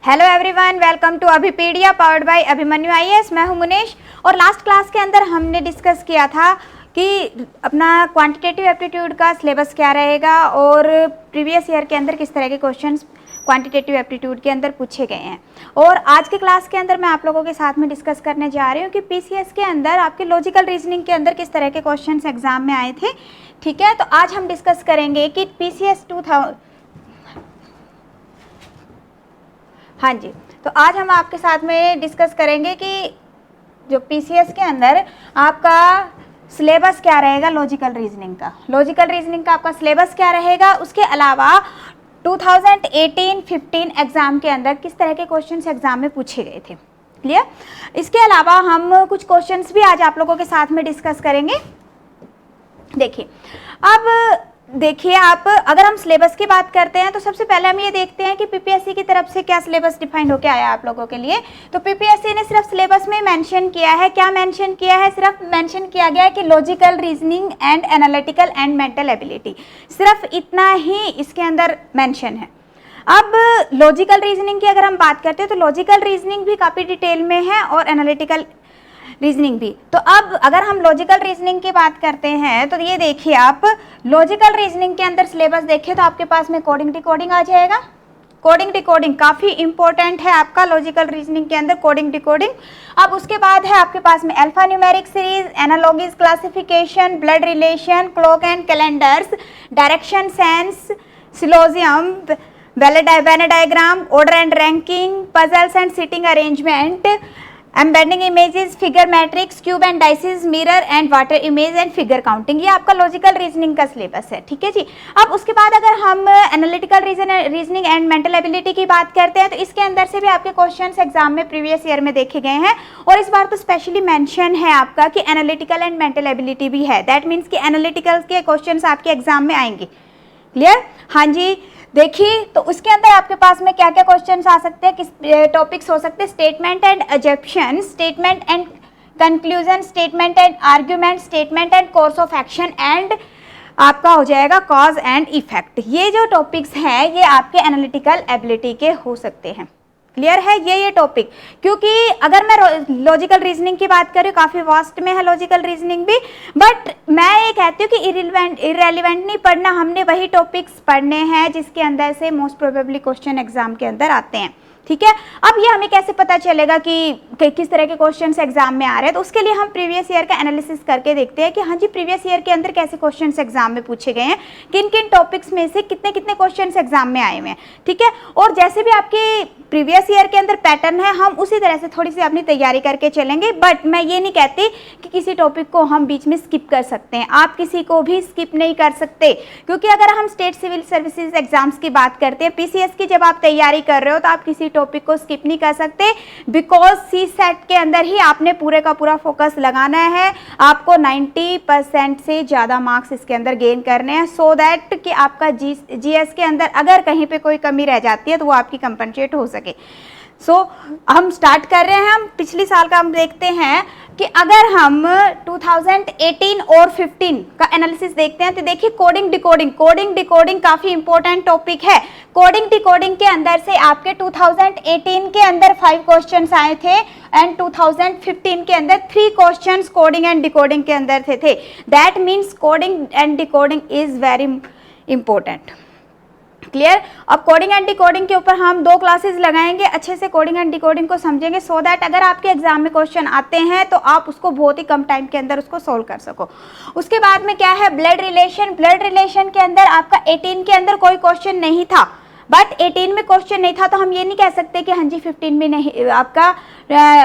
Hello everyone, welcome to Abhipedia powered by Abhimanyu IAS. मैं हूं मुनेश और लास्ट क्लास के अंदर हमने डिस्कस किया था कि अपना क्वांटिटेटिव एप्टीट्यूड का सिलेबस क्या रहेगा और प्रीवियस ईयर के अंदर किस तरह के क्वेश्चंस क्वांटिटेटिव एप्टीट्यूड के अंदर पूछे गए हैं। और आज के क्लास के अंदर मैं आप लोगों के साथ में डिस्कस करने जा रही हूँ कि पीसीएस के अंदर आपके लॉजिकल रीजनिंग के अंदर किस तरह के क्वेश्चंस एग्जाम में आए थे। ठीक है, तो आज हम डिस्कस करेंगे कि पीसीएस 2000 हाँ जी, तो आज हम आपके साथ में डिस्कस करेंगे कि जो पीसीएस के अंदर आपका सिलेबस क्या रहेगा लॉजिकल रीजनिंग का। लॉजिकल रीजनिंग का आपका सिलेबस क्या रहेगा, उसके अलावा 2018-15 एग्जाम के अंदर किस तरह के क्वेश्चंस एग्जाम में पूछे गए थे। क्लियर। इसके अलावा हम कुछ क्वेश्चंस भी आज आप लोगों के साथ में डिस्कस करेंगे। देखिए, अब देखिए आप अगर हम सिलेबस की बात करते हैं तो सबसे पहले हम ये देखते हैं कि पीपीएससी की तरफ से क्या सिलेबस डिफाइंड होकर आया आप लोगों के लिए। तो पीपीएससी ने सिर्फ सिलेबस में मेंशन किया है, क्या मेंशन किया है, सिर्फ मेंशन किया गया है कि logical reasoning and analytical and mental ability, सिर्फ इतना ही इसके अंदर मेंशन है। अब लॉजिकल रीजनिंग की अगर हम बात करते हैं तो लॉजिकल रीजनिंग भी काफ़ी डिटेल में है और एनालिटिकल रीजनिंग भी। तो अब अगर हम लॉजिकल रीजनिंग की बात करते हैं तो ये देखिए, आप लॉजिकल रीजनिंग के अंदर सिलेबस देखिए तो आपके पास में कोडिंग डिकोडिंग आ जाएगा। कोडिंग डिकोडिंग काफ़ी इंपॉर्टेंट है आपका लॉजिकल रीजनिंग के अंदर, कोडिंग डिकोडिंग। अब उसके बाद है आपके पास में alpha numeric series, analogies classification, blood relation, clock and calendars, direction sense, syllogism, Venn diagram, order and ranking, puzzles and seating arrangement, embedding images, figure matrix, cube and dices, mirror and water image and figure counting. ये आपका logical reasoning का syllabus है। ठीक है जी। अब उसके बाद अगर हम analytical reasoning and mental ability की बात करते हैं तो इसके अंदर से भी आपके क्वेश्चंस एग्जाम में प्रीवियस ईयर में देखे गए हैं और इस बार तो स्पेशली मेंशन है आपका कि एनालिटिकल एंड मेंटल एबिलिटी भी है। दैट मीन्स कि एनालिटिकल के क्वेश्चंस आपके एग्जाम में आएंगे। क्लियर। हाँ जी, देखिए तो उसके अंदर आपके पास में क्या क्या क्वेश्चंस आ सकते हैं, किस टॉपिक्स हो सकते हैं, statement and assumption, statement and conclusion, statement and argument, statement and course of action and आपका हो जाएगा कॉज एंड इफेक्ट। ये जो टॉपिक्स हैं ये आपके एनालिटिकल एबिलिटी के हो सकते हैं। क्लियर है ये टॉपिक, क्योंकि अगर मैं लॉजिकल रीजनिंग की बात करूँ काफ़ी वास्ट में है लॉजिकल रीजनिंग भी, बट मैं ये कहती हूँ कि इरेलीवेंट नहीं पढ़ना, हमने वही टॉपिक्स पढ़ने हैं जिसके अंदर से मोस्ट प्रोबेबली क्वेश्चन एग्जाम के अंदर आते हैं। ठीक है। अब ये हमें कैसे पता चलेगा कि किस तरह के क्वेश्चंस एग्जाम में आ रहे हैं, तो उसके लिए हम प्रीवियस ईयर का एनालिसिस करके देखते हैं कि हाँ जी प्रीवियस ईयर के अंदर कैसे क्वेश्चंस एग्जाम में पूछे गए हैं, किन किन टॉपिक्स में से कितने कितने क्वेश्चंस एग्जाम में आए हुए हैं। ठीक है। और जैसे भी आपके प्रीवियस ईयर के अंदर पैटर्न है हम उसी तरह से थोड़ी सी अपनी तैयारी करके चलेंगे। बट मैं ये नहीं कहती कि किसी टॉपिक को हम बीच में स्किप कर सकते हैं, आप किसी को भी स्किप नहीं कर सकते, क्योंकि अगर हम स्टेट सिविल सर्विसेज एग्जाम्स की बात करते हैं, पीसीएस की जब आप तैयारी कर रहे हो तो आप किसी टॉपिक को स्किप नहीं कर सकते, बिकॉज सी सेट के अंदर ही आपने पूरे का पूरा फोकस लगाना है। आपको 90% से ज़्यादा मार्क्स इसके अंदर गेन करने हैं, सो दैट कि आपका जीएस के अंदर अगर कहीं पे कोई कमी रह जाती है तो वो आपकी कंपनसेट हो सके। हम स्टार्ट कर रहे हैं। हम पिछली साल का हम देखते हैं कि अगर हम 2018 और 15 का एनालिसिस देखते हैं तो देखिए कोडिंग डिकोडिंग काफ़ी इंपॉर्टेंट टॉपिक है। कोडिंग डिकोडिंग के अंदर से आपके 2018 के अंदर 5 क्वेश्चंस आए थे एंड 2015 के अंदर 3 क्वेश्चंस कोडिंग एंड डिकोडिंग के अंदर थे। That means coding and decoding is very important. Clear. अब कोडिंग एंड डिकोडिंग के ऊपर हम 2 क्लासेस लगाएंगे, अच्छे से कोडिंग एंड डिकोडिंग को समझेंगे, सो दैट अगर आपके एग्जाम में क्वेश्चन आते हैं तो आप उसको बहुत ही कम टाइम के अंदर उसको सोल्व कर सको। उसके बाद में क्या है, ब्लड रिलेशन के अंदर आपका 18 के अंदर कोई क्वेश्चन नहीं था, बट 18 में क्वेश्चन नहीं था तो हम ये नहीं कह सकते कि हाँ जी 15 में नहीं, आपका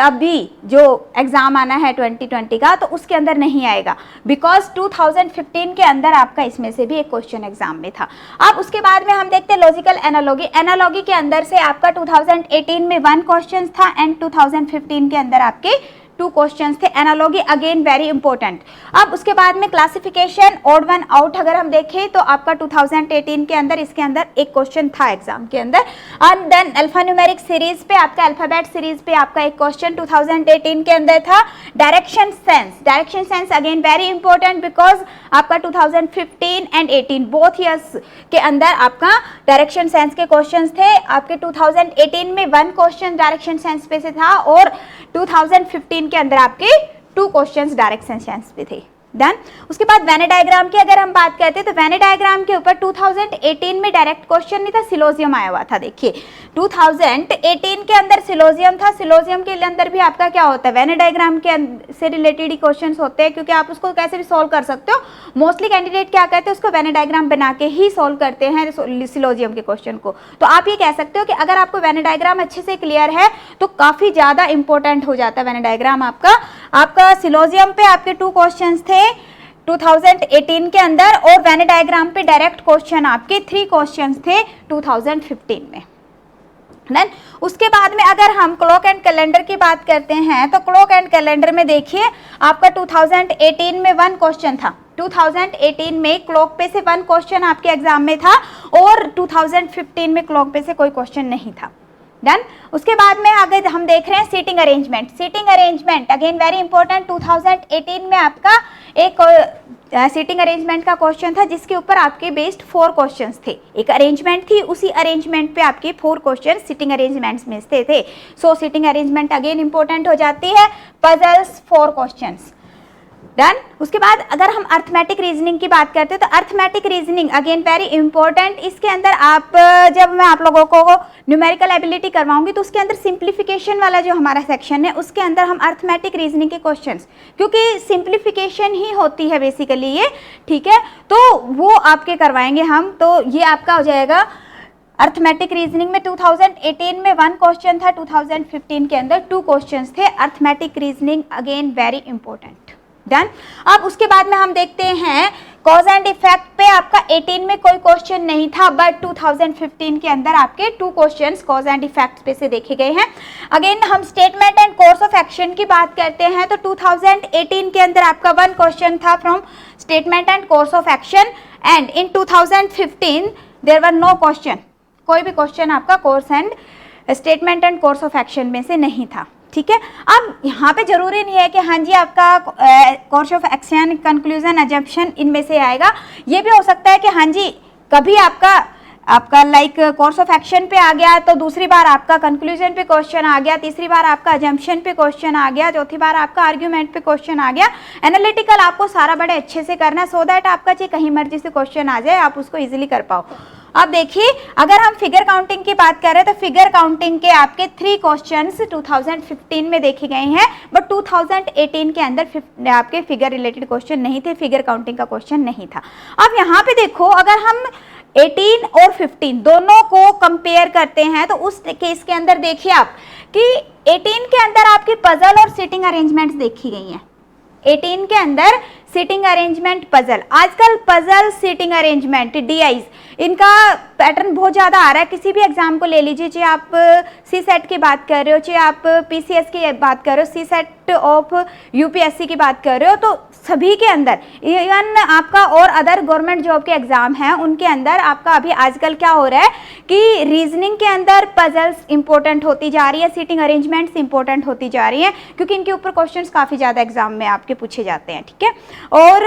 अभी जो एग्जाम आना है 2020 का तो उसके अंदर नहीं आएगा, बिकॉज 2015 के अंदर आपका इसमें से भी एक क्वेश्चन एग्जाम में था। अब उसके बाद में हम देखते हैं लॉजिकल एनालॉगी के अंदर से आपका 2018 में 1 क्वेश्चन था एंड 2015 के अंदर आपके 2 क्वेश्चंस थे। Analogy again very important. अब उसके बाद में क्लासिफिकेशन ऑड वन आउट अगर हम देखें तो आपका 2018 के अंदर इसके अंदर एक क्वेश्चन था एग्जाम के अंदर। And then alpha numeric series पे आपका अल्फाबेट सीरीज पे आपका एक क्वेश्चन 2018 के अंदर था। Direction sense again very important because आपका 2015 एंड 18 बोथ ईयर्स के अंदर आपका डायरेक्शन सेंस के क्वेश्चंस थे। आपके 2018 में 1 क्वेश्चन डायरेक्शन सेंस पे से था और 2015 के अंदर आपके 2 क्वेश्चंस डायरेक्शन सेंस पे थे। डन। उसके बाद वेन डायग्राम की अगर हम बात करते हैं तो वेन डायग्राम के ऊपर 2018 में डायरेक्ट क्वेश्चन नहीं था, सिलोजियम आया हुआ था। देखिए 2018 के अंदर सिलोजियम था। सिलोजियम के अंदर भी आपका क्या होता है, वेन डायग्राम के से रिलेटेड ही क्वेश्चन होते हैं, क्योंकि आप उसको कैसे भी सॉल्व कर सकते हो। मोस्टली कैंडिडेट क्या कहते हैं, उसको वेन डायग्राम बना के ही सॉल्व करते हैं सिलोजियम के क्वेश्चन को। तो आप ये कह सकते हो कि अगर आपको वेन डायग्राम अच्छे से क्लियर है तो काफी ज्यादा इंपॉर्टेंट हो जाता है वेन डायग्राम आपका सिलोजियम पे आपके 2 क्वेश्चन थे 2018 के अंदर, और वेन डायग्राम पे डायरेक्ट क्वेश्चन आपके 3 क्वेश्चंस थे 2015 में। देन उसके बाद में अगर हम क्लॉक एंड कैलेंडर की बात करते हैं तो क्लॉक एंड कैलेंडर में देखिए आपका 2018 में 1 क्वेश्चन था। 2018 में क्लॉक पे से 1 क्वेश्चन आपके एग्जाम में था और 2015 में क्लॉक पे से कोई क्वेश्चन नहीं था। डन। उसके बाद में आगे हम देख रहे हैं seating arrangement again very important. 2018 में आपका एक सीटिंग अरेंजमेंट का क्वेश्चन था जिसके ऊपर आपके बेस्ड 4 क्वेश्चंस थे। एक अरेंजमेंट थी, उसी अरेंजमेंट पे आपके 4 क्वेश्चन सीटिंग अरेंजमेंट्स में से थे। सो सीटिंग अरेंजमेंट अगेन इंपॉर्टेंट हो जाती है। Puzzles 4 questions. डन। उसके बाद अगर हम अर्थमेटिक रीजनिंग की बात करते हैं तो arithmetic reasoning again very important. इसके अंदर आप जब मैं आप लोगों को न्यूमेरिकल एबिलिटी करवाऊंगी तो उसके अंदर सिंप्लीफिकेशन वाला जो हमारा सेक्शन है उसके अंदर हम अर्थमेटिक रीजनिंग के क्वेश्चंस, क्योंकि सिंप्लीफिकेशन ही होती है बेसिकली ये, ठीक है, तो वो आपके करवाएंगे हम। तो ये आपका हो जाएगा अर्थमेटिक रीजनिंग में 2018 में 1 क्वेश्चन था, 2015 के अंदर 2 क्वेश्चंस थे। Arithmetic reasoning again very important. Done. अब उसके बाद में हम देखते हैं कॉज एंड इफेक्ट पे आपका 18 में कोई क्वेश्चन नहीं था, बट 2015 के अंदर आपके 2 क्वेश्चंस कॉज एंड इफेक्ट पे से देखे गए हैं। अगेन हम statement and course of action की बात करते हैं तो 2018 के अंदर आपका 1 क्वेश्चन था from statement and course of action, and in 2015 there were no question, कोई भी क्वेश्चन आपका course and statement and course of action में से नहीं था। ठीक है। अब यहाँ पे जरूरी नहीं है कि हाँ जी आपका course of action, conclusion, assumption इनमें से आएगा। ये भी हो सकता है कि हाँ जी कभी आपका लाइक कोर्स ऑफ एक्शन पे आ गया तो दूसरी बार आपका कंक्लूजन पे क्वेश्चन आ गया, तीसरी बार आपका अजम्पशन पे क्वेश्चन आ गया, चौथी बार आपका आर्ग्यूमेंट पे क्वेश्चन आ गया। एनालिटिकल आपको सारा बड़े अच्छे से करना है सो दैट आपका चाहे कहीं मर्जी से क्वेश्चन आ जाए आप उसको इजीली कर पाओ। अब देखिए अगर हम फिगर काउंटिंग की बात करें तो फिगर काउंटिंग के आपके 3 क्वेश्चंस 2015 में देखे गए हैं, बट 2018 के अंदर आपके फिगर रिलेटेड क्वेश्चन नहीं थे, फिगर काउंटिंग का क्वेश्चन नहीं था। अब यहाँ पे देखो अगर हम 18 और 15 दोनों को कंपेयर करते हैं तो उस केस के अंदर देखिए आप कि 18 के अंदर आपकी पजल और सीटिंग अरेंजमेंट्स देखी गई हैं। 18 के अंदर सीटिंग अरेंजमेंट पजल, आजकल पजल सीटिंग अरेंजमेंट DIs इनका पैटर्न बहुत ज़्यादा आ रहा है। किसी भी एग्जाम को ले लीजिए, चाहे आप CSET की बात कर रहे हो, चाहे आप PCS की बात कर रहे हो, CSET ऑफ UPSC की बात कर रहे हो, तो सभी के अंदर इवन आपका और अदर गवर्नमेंट जॉब के एग्जाम हैं उनके अंदर आपका अभी आजकल क्या हो रहा है कि रीजनिंग के अंदर पजल्स इंपॉर्टेंट होती जा रही है, सीटिंग अरेंजमेंट्स इंपॉर्टेंट होती जा रही हैं, क्योंकि इनके ऊपर क्वेश्चंस काफ़ी ज़्यादा एग्जाम में आपके पूछे जाते हैं। ठीक है। और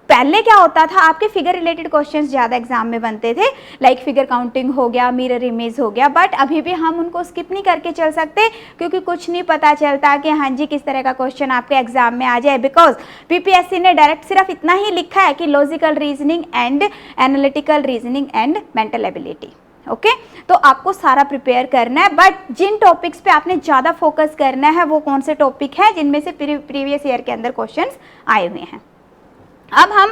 पहले क्या होता था आपके फिगर रिलेटेड क्वेश्चंस ज़्यादा एग्जाम में बनते थे, लाइक फिगर काउंटिंग हो गया, मिरर इमेज हो गया, बट अभी भी हम उनको स्किप नहीं करके चल सकते क्योंकि कुछ नहीं पता चलता कि हाँ जी किस तरह का क्वेश्चन आपके एग्जाम में आ जाए, बिकॉज PPSC ने डायरेक्ट सिर्फ इतना ही लिखा है कि logical reasoning and analytical reasoning and mental ability. Okay तो आपको सारा प्रिपेयर करना है, बट जिन टॉपिक्स पे आपने ज़्यादा फोकस करना है वो कौन से टॉपिक है जिनमें से प्रीवियस ईयर के अंदर क्वेश्चंस आए हुए हैं। अब हम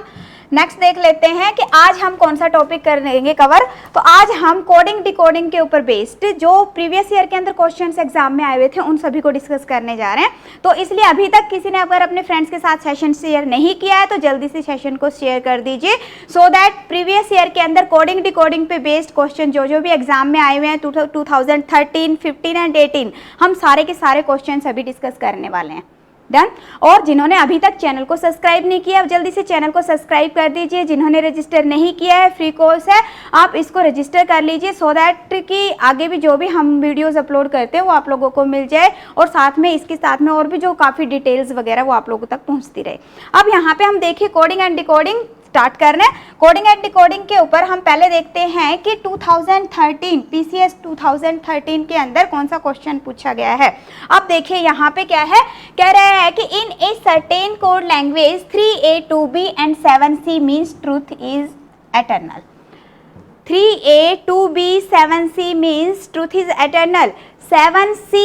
नेक्स्ट देख लेते हैं कि आज हम कौन सा टॉपिक करेंगे कवर। तो आज हम कोडिंग डिकोडिंग के ऊपर बेस्ड जो प्रीवियस ईयर के अंदर क्वेश्चंस एग्जाम में आए हुए थे उन सभी को डिस्कस करने जा रहे हैं। तो इसलिए अभी तक किसी ने अगर अपने फ्रेंड्स के साथ सेशन शेयर नहीं किया है तो जल्दी से सेशन को शेयर कर दीजिए, सो दैट प्रीवियस ईयर के अंदर कोडिंग डिकोडिंग पे बेस्ड क्वेश्चन जो भी एग्जाम में आए हुए हैं 2013, 15 एंड 18 हम सारे के सारे क्वेश्चन अभी डिस्कस करने वाले हैं। डन। और जिन्होंने अभी तक चैनल को सब्सक्राइब नहीं किया जल्दी से चैनल को सब्सक्राइब कर दीजिए। जिन्होंने रजिस्टर नहीं किया है, फ्री कोर्स है, आप इसको रजिस्टर कर लीजिए सो दैट कि आगे भी जो भी हम वीडियोस अपलोड करते हैं वो आप लोगों को मिल जाए, और साथ में इसके साथ में और भी जो काफ़ी डिटेल्स वगैरह वो आप लोगों तक पहुँचती रहे। अब यहाँ पे हम देखिए कोडिंग एंड डिकोडिंग स्टार्ट कर रहे हैं। कोडिंग एंड डिकोडिंग के ऊपर हम पहले देखते हैं कि 2013 पीसीएस 2013 के अंदर कौन सा क्वेश्चन पूछा गया है। अब देखिए यहाँ पे क्या है, कह रहा है कि in a certain code language 3A 2B and 7C means truth is eternal. 3A 2B 7C means truth is eternal. 7C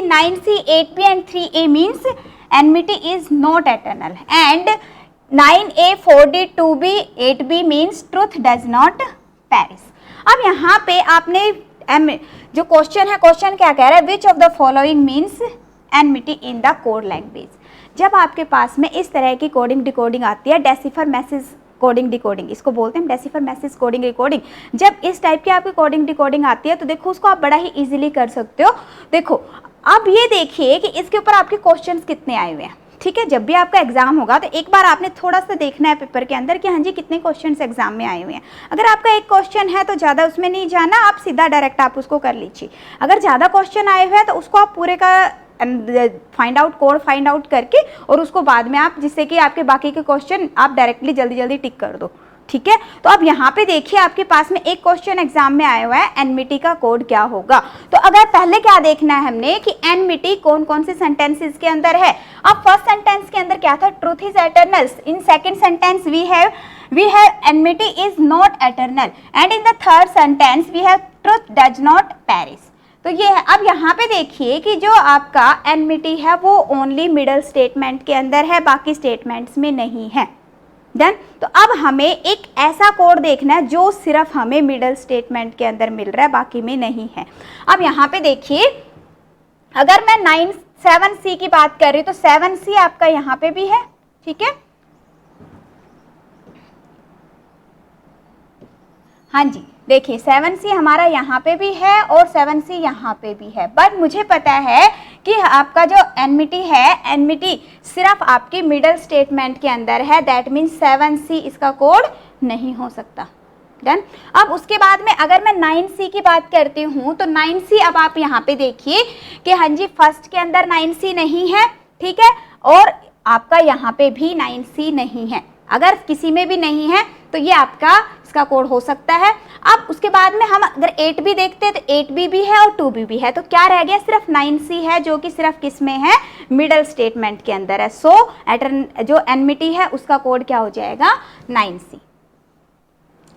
9C 8B and 3A means enmity is not eternal and 9A 4D 2B 8B means truth does not perish। अब यहाँ पे आपने जो question है, question क्या कह रहा है, which of the following means enmity in the code language. जब आपके पास में इस तरह की कोडिंग डिकोडिंग आती है, डेसिफर मैसेज कोडिंग डिकोडिंग इसको बोलते हैं, डेसिफर मैसेज कोडिंग डिकोडिंग, जब इस टाइप की आपकी कोडिंग डिकोडिंग आती है तो देखो उसको आप बड़ा ही इजीली कर सकते हो। देखो अब ये देखिए कि इसके ऊपर आपके क्वेश्चंस कितने आए हुए हैं, ठीक है। जब भी आपका एग्जाम होगा तो एक बार आपने थोड़ा सा देखना है पेपर के अंदर कि हाँ जी कितने क्वेश्चंस एग्जाम में आए हुए हैं। अगर आपका एक क्वेश्चन है तो ज़्यादा उसमें नहीं जाना, आप सीधा डायरेक्ट आप उसको कर लीजिए। अगर ज़्यादा क्वेश्चन आए हुए हैं तो उसको आप पूरे का find out code find out करके और उसको बाद में आप, जिससे कि आपके बाकी के क्वेश्चन आप डायरेक्टली जल्दी जल्दी टिक कर दो, ठीक है। तो अब यहाँ पे देखिए आपके पास में एक क्वेश्चन एग्जाम में आया हुआ है, एनमिटी का कोड क्या होगा। तो अगर पहले क्या देखना है हमने कि एनमिटी कौन कौन से सेंटेंसेस के अंदर है। अब फर्स्ट सेंटेंस के अंदर क्या था, truth is eternal. In second sentence we have enmity is not eternal and in the third sentence we have truth does not perish. तो ये है। अब यहाँ पे देखिए कि जो आपका एनमिटी है वो ओनली मिडल स्टेटमेंट के अंदर है, बाकी स्टेटमेंट्स में नहीं है। डन। तो अब हमें एक ऐसा कोड देखना है जो सिर्फ हमें मिडल स्टेटमेंट के अंदर मिल रहा है, बाकी में नहीं है। अब यहाँ पे देखिए अगर मैं 7C की बात कर रही हूँ तो 7C आपका यहाँ पे भी है, ठीक है। हाँ जी देखिए 7C हमारा यहाँ पे भी है और 7C यहाँ पे भी है, बट मुझे पता है कि आपका जो एनमिटी है, एनमिटी सिर्फ आपकी मिडल स्टेटमेंट के अंदर है, दैट मीन्स 7C इसका कोड नहीं हो सकता। डन। अब उसके बाद में अगर मैं 9C की बात करती हूँ तो 9C अब आप यहाँ पे देखिए कि हाँ जी फर्स्ट के अंदर 9C नहीं है, ठीक है, और आपका यहाँ पे भी 9C नहीं है। अगर किसी में भी नहीं है तो ये आपका इसका कोड हो सकता है। अब उसके बाद में हम अगर 8B देखते हैं तो 8B भी है और 2B भी है, तो क्या रह गया, सिर्फ 9C है जो कि सिर्फ किस में है, मिडल स्टेटमेंट के अंदर है। सो जो एनमिटी है उसका कोड क्या हो जाएगा, 9C।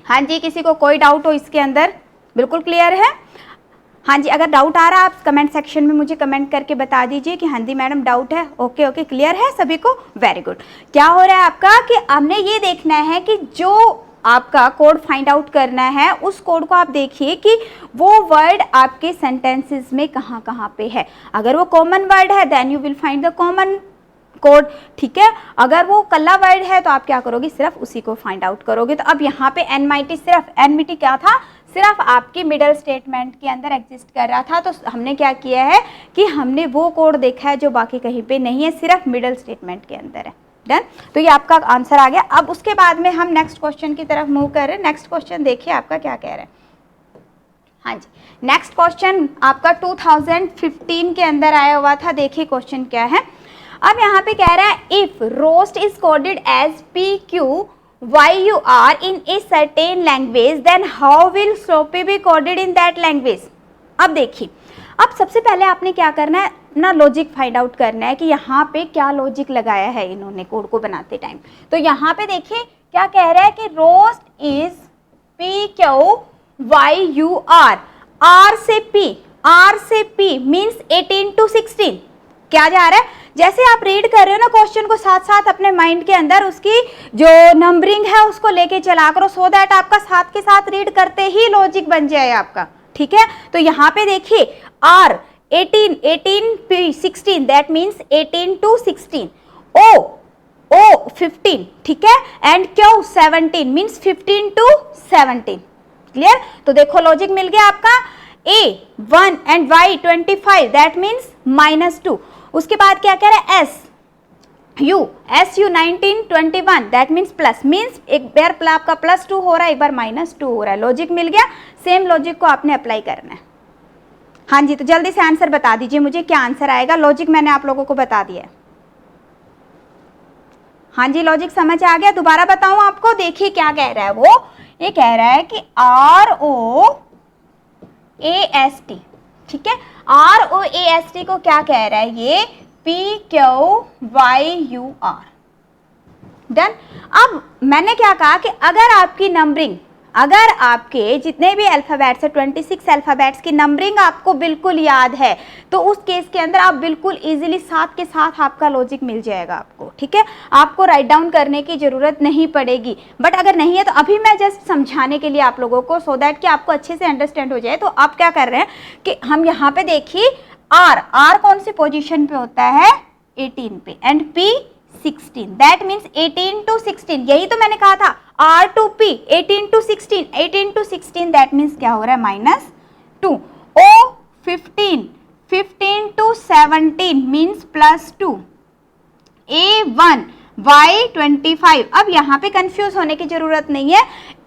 हाँ जी किसी को कोई डाउट हो इसके अंदर, बिल्कुल क्लियर है। हाँ जी अगर डाउट आ रहा है आप कमेंट सेक्शन में मुझे कमेंट करके बता दीजिए कि हाँ जी मैडम डाउट है। ओके ओके क्लियर है सभी को, वेरी गुड। क्या हो रहा है आपका कि हमने ये देखना है कि जो आपका कोड फाइंड आउट करना है उस कोड को आप देखिए कि वो वर्ड आपके सेंटेंसेस में कहाँ कहाँ पे है। अगर वो कॉमन वर्ड है then you will find the common code, ठीक है। अगर वो कल्ला वर्ड है तो आप क्या करोगे, सिर्फ उसी को फाइंड आउट करोगे। तो अब यहाँ पे एनमिटी क्या था, सिर्फ आपकी मिडल स्टेटमेंट के अंदर एग्जिस्ट कर रहा था। तो हमने क्या किया है कि हमने वो कोड देखा है जो बाकी कहीं पे नहीं है, सिर्फ मिडल स्टेटमेंट के अंदर है। डन। तो ये आपका आंसर आ गया। अब उसके बाद में हम नेक्स्ट क्वेश्चन की तरफ मूव कर रहे हैं। नेक्स्ट क्वेश्चन देखिए आपका क्या कह रहा है। हाँ जी नेक्स्ट क्वेश्चन आपका 2015 के अंदर आया हुआ था। देखिए क्वेश्चन क्या है। अब यहाँ पे कह रहा है if roast is coded as PQYUR in a certain language then how will SLOPy be coded in that language। अब देखिए अब सबसे पहले आपने क्या करना है ना, लॉजिक फाइंड आउट करना है कि यहाँ पे क्या लॉजिक लगाया है इन्होंने कोड को बनाते टाइम। तो यहाँ पे देखिए क्या कह रहा है कि रोस्ट इज PQYUR, R से P मीन्स 18 to 16। क्या जा रहा है, जैसे आप रीड कर रहे हो ना क्वेश्चन को, साथ साथ अपने माइंड के अंदर उसकी जो नंबरिंग है उसको लेके चला करो, सो दैट आपका साथ के साथ रीड करते ही लॉजिक बन जाए आपका, ठीक है। तो यहाँ पे देखिए R 18 P 16 that means 18 to 16, O 15, ठीक है, and Q 17 means 15 to 17। Clear. तो देखो लॉजिक मिल गया आपका। A 1 and Y 25 that means -2, उसके बाद क्या कह रहा है, SU 1921, that means plus, means एक बार आपका +2 हो रहा है, एक बार -2 हो रहा है। लॉजिक मिल गया, सेम लॉजिक को आपने अप्लाई करना है। हाँ जी, तो जल्दी से आंसर बता दीजिए मुझे, क्या आंसर आएगा। लॉजिक मैंने आप लोगों को बता दिया है। हाँ जी, लॉजिक समझ आ गया। दोबारा बताऊं आपको, देखिए क्या कह रहा है वो, ये कह रहा है कि ROAST, ठीक है, ROAST को क्या कह रहा है ये, PQYUR, डन। अब मैंने क्या कहा कि अगर आपकी नंबरिंग, अगर आपके जितने भी अल्फ़ाबेट्स है 26 अल्फ़ाबेट्स की नंबरिंग आपको बिल्कुल याद है, तो उस केस के अंदर आप बिल्कुल इजीली साथ के साथ आपका लॉजिक मिल जाएगा आपको, ठीक है। आपको राइट डाउन करने की ज़रूरत नहीं पड़ेगी। बट अगर नहीं है तो अभी मैं जस्ट समझाने के लिए आप लोगों को, सो दैट कि आपको अच्छे से अंडरस्टैंड हो जाए, तो आप क्या कर रहे हैं कि हम यहाँ पे देखिए R कौन सी पोजिशन पे होता है, 18 पे, and P 16, that means 18 to 16, यही तो मैंने कहा था, R to P 18 to 16, 18 to 16 that means क्या हो रहा है, -2। O 15, 15 to 17 means +2। A1 Y 25, अब यहाँ पे कंफ्यूज होने की जरूरत नहीं है,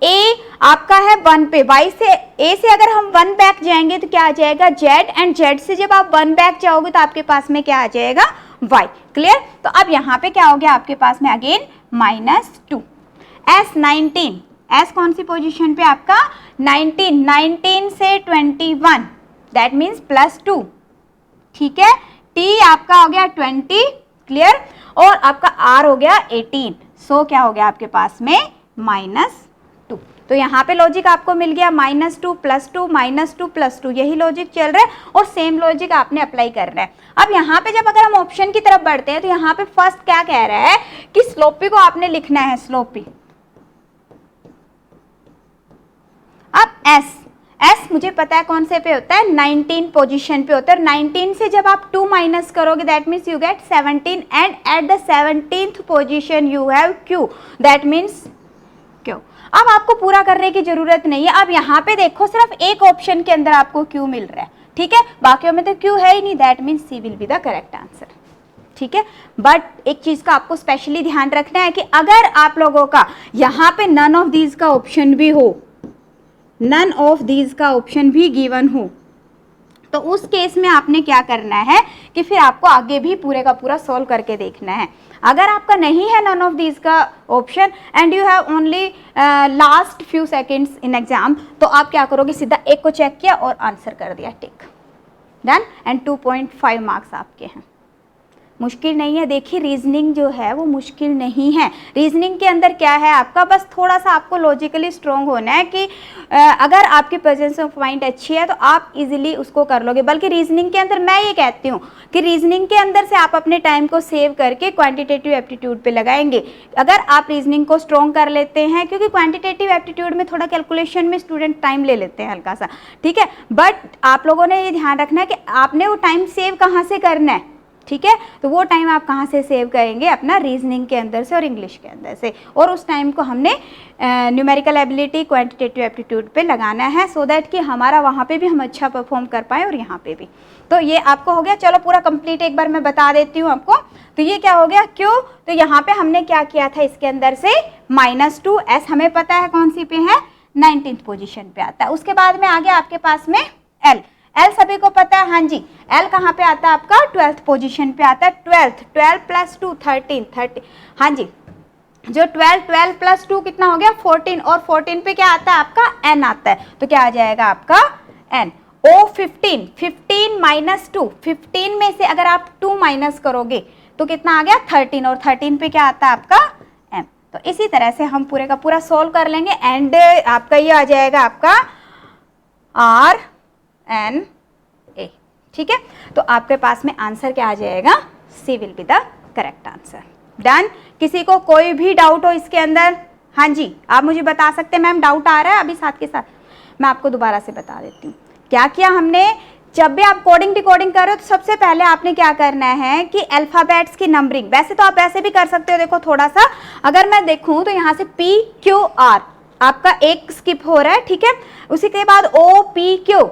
A आपका है 1 पे, Y से A से अगर हम 1 बैक जाएंगे तो क्या आ जाएगा, Z, एंड Z से जब आप 1 बैक जाओगे तो आपके पास में क्या आ जाएगा, Y, क्लियर। तो अब यहाँ पे क्या हो गया आपके पास में, अगेन -2। S19, S कौन सी पोजीशन पे आपका, 19, 19 से 21, दैट मीन्स +2, ठीक है। T आपका हो गया 20, क्लियर, और आपका R हो गया 18, सो क्या हो गया आपके पास में, -2। तो यहाँ पे लॉजिक आपको मिल गया, -2 +2 -2 +2, यही लॉजिक चल रहा है और सेम लॉजिक आपने अप्लाई करना है। अब यहाँ पे जब अगर हम ऑप्शन की तरफ बढ़ते हैं तो यहाँ पे फर्स्ट क्या कह रहा है कि स्लोपी को आपने लिखना है, स्लोपी। अब S मुझे पता है कौन से पे होता है, 19 पोजीशन पे होता है, 19 से जब आप 2 माइनस करोगे that means you get 17, and at the 17th position you have Q, that means Q। अब आपको पूरा करने की जरूरत नहीं है। अब यहाँ पे देखो सिर्फ एक ऑप्शन के अंदर आपको Q मिल रहा है, ठीक है, बाकियों में तो Q है ही नहीं, that means C will be the correct answer, ठीक है। बट एक चीज का आपको स्पेशली ध्यान रखना है कि अगर आप लोगों का यहाँ पे नन ऑफ दीज का ऑप्शन भी हो, नन ऑफ दीज का ऑप्शन भी गिवन हो, तो उस केस में आपने क्या करना है कि फिर आपको आगे भी पूरे का पूरा सॉल्व करके देखना है। अगर आपका नहीं है नन ऑफ दीज का option and you have only last few seconds in exam, तो आप क्या करोगे, सीधा एक को चेक किया और आंसर कर दिया, टिक, डन, एंड 2.5 मार्क्स आपके हैं। मुश्किल नहीं है, देखिए रीजनिंग जो है वो मुश्किल नहीं है। रीजनिंग के अंदर क्या है आपका, बस थोड़ा सा आपको लॉजिकली स्ट्रॉन्ग होना है कि अगर आपकी प्रेजेंस ऑफ माइंड अच्छी है तो आप इजीली उसको कर लोगे। बल्कि रीजनिंग के अंदर मैं ये कहती हूँ कि रीजनिंग के अंदर से आप अपने टाइम को सेव करके क्वांटिटेटिव एप्टीट्यूड पे लगाएंगे। अगर आप रीजनिंग को स्ट्रॉन्ग कर लेते हैं, क्योंकि क्वांटिटेटिव एप्टीट्यूड में थोड़ा कैलकुलेशन में स्टूडेंट टाइम ले लेते हैं हल्का सा, ठीक है, बट आप लोगों ने ये ध्यान रखना है कि आपने वो टाइम सेव कहाँ से करना है, ठीक है। तो वो टाइम आप कहाँ से सेव करेंगे, अपना रीजनिंग के अंदर से और इंग्लिश के अंदर से, और उस टाइम को हमने न्यूमेरिकल एबिलिटी, क्वांटिटेटिव एप्टीट्यूड पे लगाना है, सो दैट कि हमारा वहाँ पे भी हम अच्छा परफॉर्म कर पाएँ और यहाँ पे भी। तो ये आपको हो गया, चलो पूरा कंप्लीट एक बार मैं बता देती हूँ आपको। तो ये क्या हो गया, क्यों, तो यहाँ पे हमने क्या किया था, इसके अंदर से -2, S हमें पता है कौन सी पे है, 19th पोजिशन पे आता है। उसके बाद में आ गया आपके पास में L सभी को पता है, हाँ जी, L कहाँ पे आता है आपका, 12th पोजीशन पे आता है। 12 + 2 13, हाँ जी, जो 12 + 2 कितना हो गया, 14, और 14 पे क्या आता है आपका, N आता है, तो क्या आ जाएगा आपका N। O 15 -2, 15 में से अगर आप 2 माइनस करोगे तो कितना आ गया, 13, और 13 पे क्या आता है आपका M। तो इसी तरह से हम पूरे का पूरा सोल्व कर लेंगे, एंड आपका ये आ जाएगा आपका RNA, ठीक है। तो आपके पास में आंसर क्या आ जाएगा, C will be the correct answer, done. किसी को कोई भी डाउट हो इसके अंदर, हाँ जी आप मुझे बता सकते हैं, मैम डाउट आ रहा है, अभी साथ के साथ मैं आपको दोबारा से बता देती हूँ क्या किया हमने। जब भी आप कोडिंग डिकोडिंग कर रहे हो तो सबसे पहले आपने क्या करना है कि अल्फाबेट्स की नंबरिंग, वैसे तो आप ऐसे भी कर सकते हो, देखो थोड़ा सा अगर मैं देखूं तो यहाँ से PQR आपका एक स्किप हो रहा है, ठीक है, उसी के बाद OPQ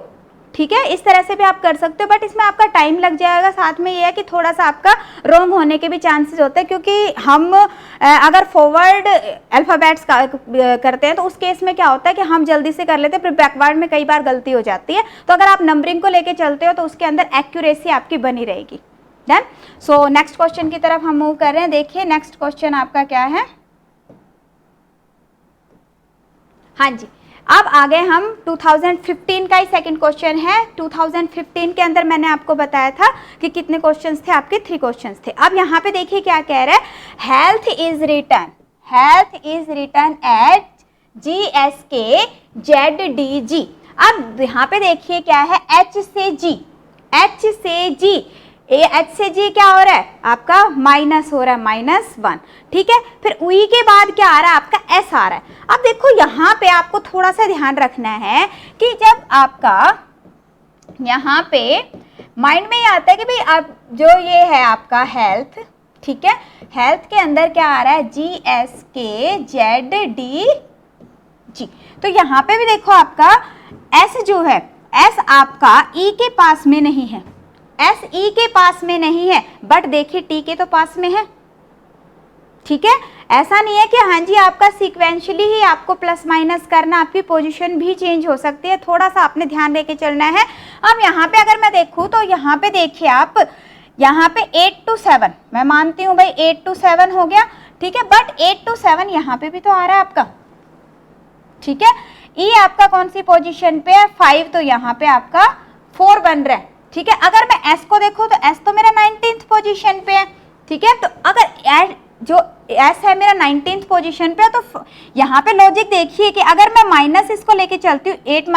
ठीक है, इस तरह से भी आप कर सकते हो, बट इसमें आपका टाइम लग जाएगा। साथ में ये है कि थोड़ा सा आपका रॉन्ग होने के भी चांसेस होते हैं, क्योंकि हम अगर फॉरवर्ड अल्फ़ाबेट्स करते हैं तो उस केस में क्या होता है कि हम जल्दी से कर लेते हैं, फिर बैकवर्ड में कई बार गलती हो जाती है। तो अगर आप नंबरिंग को लेके चलते हो तो उसके अंदर एक्यूरेसी आपकी बनी रहेगी। डन। सो नेक्स्ट क्वेश्चन की तरफ हम मूव कर रहे हैं। देखिए नेक्स्ट क्वेश्चन आपका क्या है। हाँ जी, अब आ गए हम 2015 का ही सेकंड क्वेश्चन है। 2015 के अंदर मैंने आपको बताया था कि कितने क्वेश्चंस थे, आपके 3 क्वेश्चंस थे। अब यहाँ पे देखिए क्या कह रहा है, health is written at GSK ZDG। अब यहाँ पे देखिए क्या है, H से G, H से G क्या हो रहा है आपका, माइनस हो रहा है, -1, ठीक है। फिर UI के बाद क्या आ रहा है आपका, S आ रहा है। अब देखो यहाँ पे आपको थोड़ा सा ध्यान रखना है कि जब आपका यहाँ पे माइंड में ये आता है कि भाई आप जो ये है आपका हेल्थ, ठीक है, हेल्थ के अंदर क्या आ रहा है, GSK ZDG। तो यहाँ पे भी देखो आपका S जो है, S आपका E के पास में नहीं है, S E के पास में नहीं है, बट देखिए T के तो पास में है, ठीक है। ऐसा नहीं है कि हाँ जी आपका सीक्वेंशियली ही आपको प्लस माइनस करना, आपकी पोजीशन भी चेंज हो सकती है, थोड़ा सा आपने ध्यान देके चलना है। अब यहाँ पे अगर मैं देखूँ तो यहाँ पे देखिए आप, यहाँ पे 8 to 7 मैं मानती हूँ भाई 8 to 7 हो गया, ठीक है, बट 8 to 7 यहाँ पे भी तो आ रहा है आपका, ठीक है। E आपका कौन सी पोजीशन पे है, 5, तो यहाँ पे आपका 4 बन रहा है, ठीक है। अगर मैं S को देखूँ तो S तो मेरा 19th पोजीशन पे है, ठीक है। तो अगर जो S है मेरा 19th पोजीशन पे है, तो यहाँ पे लॉजिक देखिए कि अगर मैं माइनस इसको लेके चलती हूँ, 8 -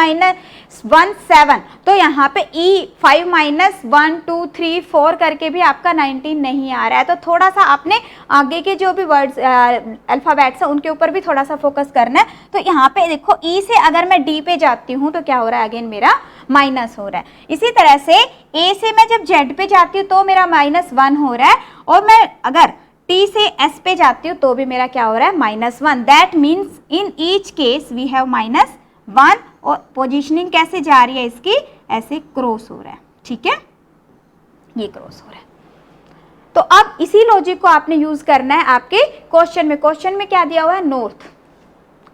1 7, तो यहाँ पे E 5 - 1 2 3 4 करके भी आपका 19 नहीं आ रहा है। तो थोड़ा सा आपने आगे के जो भी वर्ड्स अल्फ़ाबेट्स हैं उनके ऊपर भी थोड़ा सा फोकस करना है। तो यहाँ पे देखो E से अगर मैं D पे जाती हूँ तो क्या हो रहा है, अगेन मेरा माइनस हो रहा है। इसी तरह से A से मैं जब Z पे जाती हूँ तो मेरा -1 हो रहा है, और मैं अगर T से S पे जाती हूँ तो भी मेरा क्या हो रहा है, -1। That means in each case we have -1, और पोजीशनिंग कैसे जा रही है इसकी, ऐसे क्रॉस हो रहा है, ठीक है, ये क्रॉस हो रहा है। तो अब इसी लॉजिक को आपने यूज करना है आपके क्वेश्चन में। क्वेश्चन में क्या दिया हुआ है, नॉर्थ।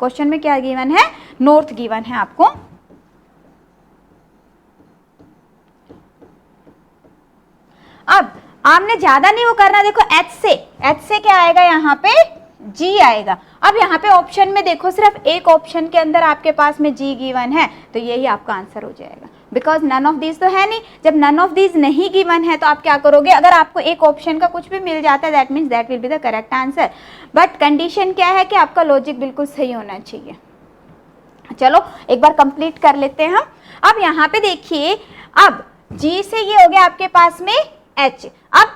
क्वेश्चन में क्या गिवन है, नॉर्थ गिवन है आपको। अब आपने ज्यादा नहीं वो करना, देखो H से क्या आएगा, यहाँ पे G आएगा। अब यहाँ पे ऑप्शन में देखो सिर्फ एक ऑप्शन के अंदर आपके पास में G गिवन है, तो यही आपका आंसर हो जाएगा, बिकॉज नन ऑफ दीज तो है नहीं। जब नन ऑफ दीज नहीं गिवन है तो आप क्या करोगे, अगर आपको एक ऑप्शन का कुछ भी मिल जाता है that means that will be the correct answer, but condition क्या है कि आपका लॉजिक बिल्कुल सही होना चाहिए। चलो एक बार कंप्लीट कर लेते हैं हम। अब यहाँ पे देखिए, अब G से ये हो गया आपके पास में H। अब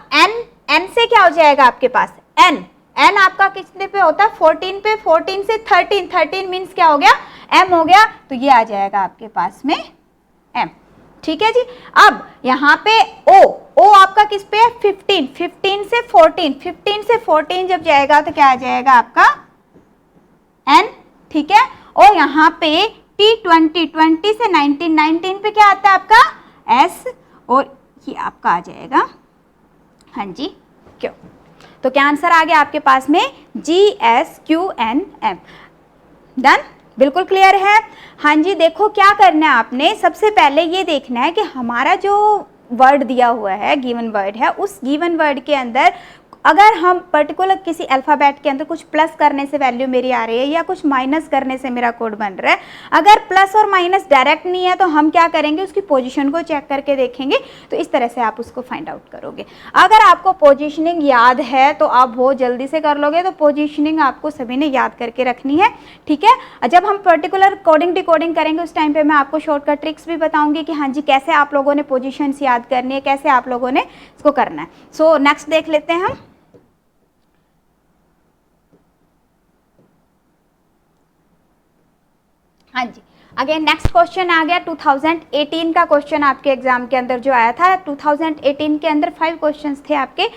N से क्या हो जाएगा आपके पास, N आपका कितने पे होता है, 14 पे, 14 से 13 मीन्स क्या हो गया, M हो गया, तो ये आ जाएगा आपके पास में M, ठीक है जी। अब यहाँ पे O आपका किस पे है, 15 से 14 जब जाएगा तो क्या आ जाएगा आपका N, ठीक है। और यहाँ पे T 20 से 19 पे क्या आता है आपका S, और ये आपका आ जाएगा, हाँ जी, क्यों। तो क्या आंसर आ गया आपके पास में, GSQNM। डन, बिल्कुल क्लियर है। हाँ जी, देखो क्या करना है आपने, सबसे पहले ये देखना है कि हमारा जो वर्ड दिया हुआ है, गिवन वर्ड है, उस गिवन वर्ड के अंदर अगर हम पर्टिकुलर किसी अल्फ़ाबेट के अंदर कुछ प्लस करने से वैल्यू मेरी आ रही है या कुछ माइनस करने से मेरा कोड बन रहा है, अगर प्लस और माइनस डायरेक्ट नहीं है तो हम क्या करेंगे, उसकी पोजीशन को चेक करके देखेंगे। तो इस तरह से आप उसको फाइंड आउट करोगे। अगर आपको पोजीशनिंग याद है तो आप बहुत जल्दी से कर लोगे। तो पोजीशनिंग आपको सभी ने याद करके रखनी है, ठीक है। जब हम पर्टिकुलर कोडिंग डिकोडिंग करेंगे उस टाइम पर मैं आपको शॉर्टकट ट्रिक्स भी बताऊँगी कि हाँ जी कैसे आप लोगों ने पोजिशंस याद करनी है, कैसे आप लोगों ने इसको करना है। सो नेक्स्ट देख लेते हैं हम। हाँ जी, अगेन नेक्स्ट क्वेश्चन आ गया 2018 का क्वेश्चन आपके एग्जाम के अंदर जो आया था। 2018 के अंदर 5 क्वेश्चंस थे आपके।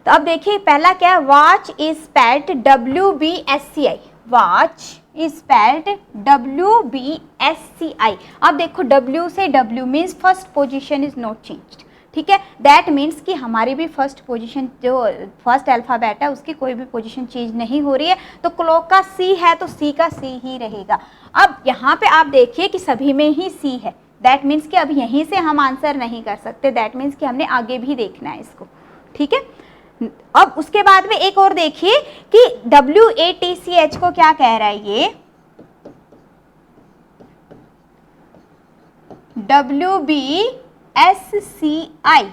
तो अब देखिए पहला क्या है, watch is spelled WBSCI। Watch is spelled WBSCI। अब देखो W से W means first position is not changed, ठीक है, दैट मीन्स कि हमारी भी फर्स्ट पोजीशन जो फर्स्ट अल्फ़ाबेट है उसकी कोई भी पोजीशन चेंज नहीं हो रही है। तो क्लॉक का C है तो C का C ही रहेगा। अब यहाँ पे आप देखिए कि सभी में ही C है, दैट मीन्स कि अब यहीं से हम आंसर नहीं कर सकते, दैट मीन्स कि हमने आगे भी देखना है इसको, ठीक है। अब उसके बाद में एक और देखिए कि WATCH को क्या कह रहा है, ये WBSCI,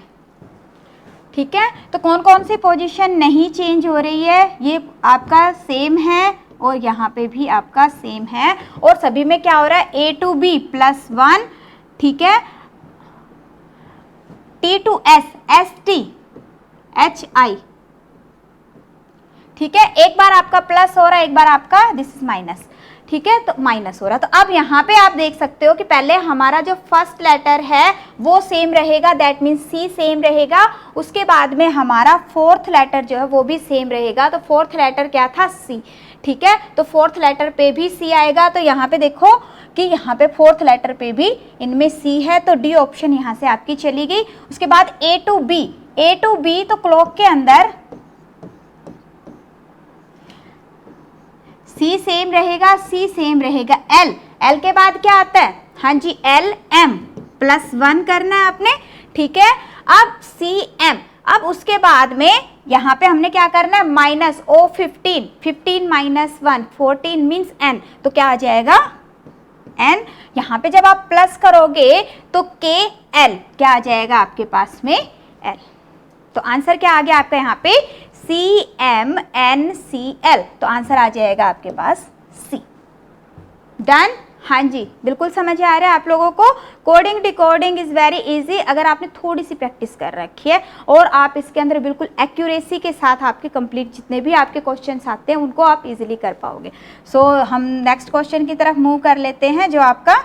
ठीक है। तो कौन कौन सी पोजीशन नहीं चेंज हो रही है, ये आपका सेम है और यहाँ पे भी आपका सेम है, और सभी में क्या हो रहा है A to B +1, ठीक है, T to S STHI, ठीक है। एक बार आपका प्लस हो रहा है, एक बार आपका दिस इज माइनस, ठीक है, तो माइनस हो रहा है। तो अब यहाँ पे आप देख सकते हो कि पहले हमारा जो फर्स्ट लेटर है वो सेम रहेगा, दैट मीन्स C सेम रहेगा। उसके बाद में हमारा फोर्थ लेटर जो है वो भी सेम रहेगा। तो फोर्थ लेटर क्या था, C, ठीक है। तो फोर्थ लेटर पे भी C आएगा। तो यहाँ पे देखो कि यहाँ पे फोर्थ लेटर पे भी इनमें C है, तो D ऑप्शन यहाँ से आपकी चली गई। उसके बाद A to B, तो क्लॉक के अंदर C सेम रहेगा, C सेम रहेगा। L के बाद क्या आता है, हाँ जी LM +1 करना है आपने, ठीक है। अब CM, अब उसके बाद में यहाँ पे हमने क्या करना है, माइनस O15, 15 - 1 14 मीन्स N, तो क्या आ जाएगा N। यहाँ पे जब आप प्लस करोगे तो KL क्या आ जाएगा आपके पास में L। तो आंसर क्या आ गया आपका यहाँ पे CMNCL, तो आंसर आ जाएगा आपके पास C। डन, हाँ जी, बिल्कुल समझ आ रहा है आप लोगों को। Coding decoding is very easy, अगर आपने थोड़ी सी प्रैक्टिस कर रखी है और आप इसके अंदर बिल्कुल एक्यूरेसी के साथ आपके कंप्लीट जितने भी आपके क्वेश्चंस आते हैं उनको आप इजीली कर पाओगे। सो हम नेक्स्ट क्वेश्चन की तरफ मूव कर लेते हैं जो आपका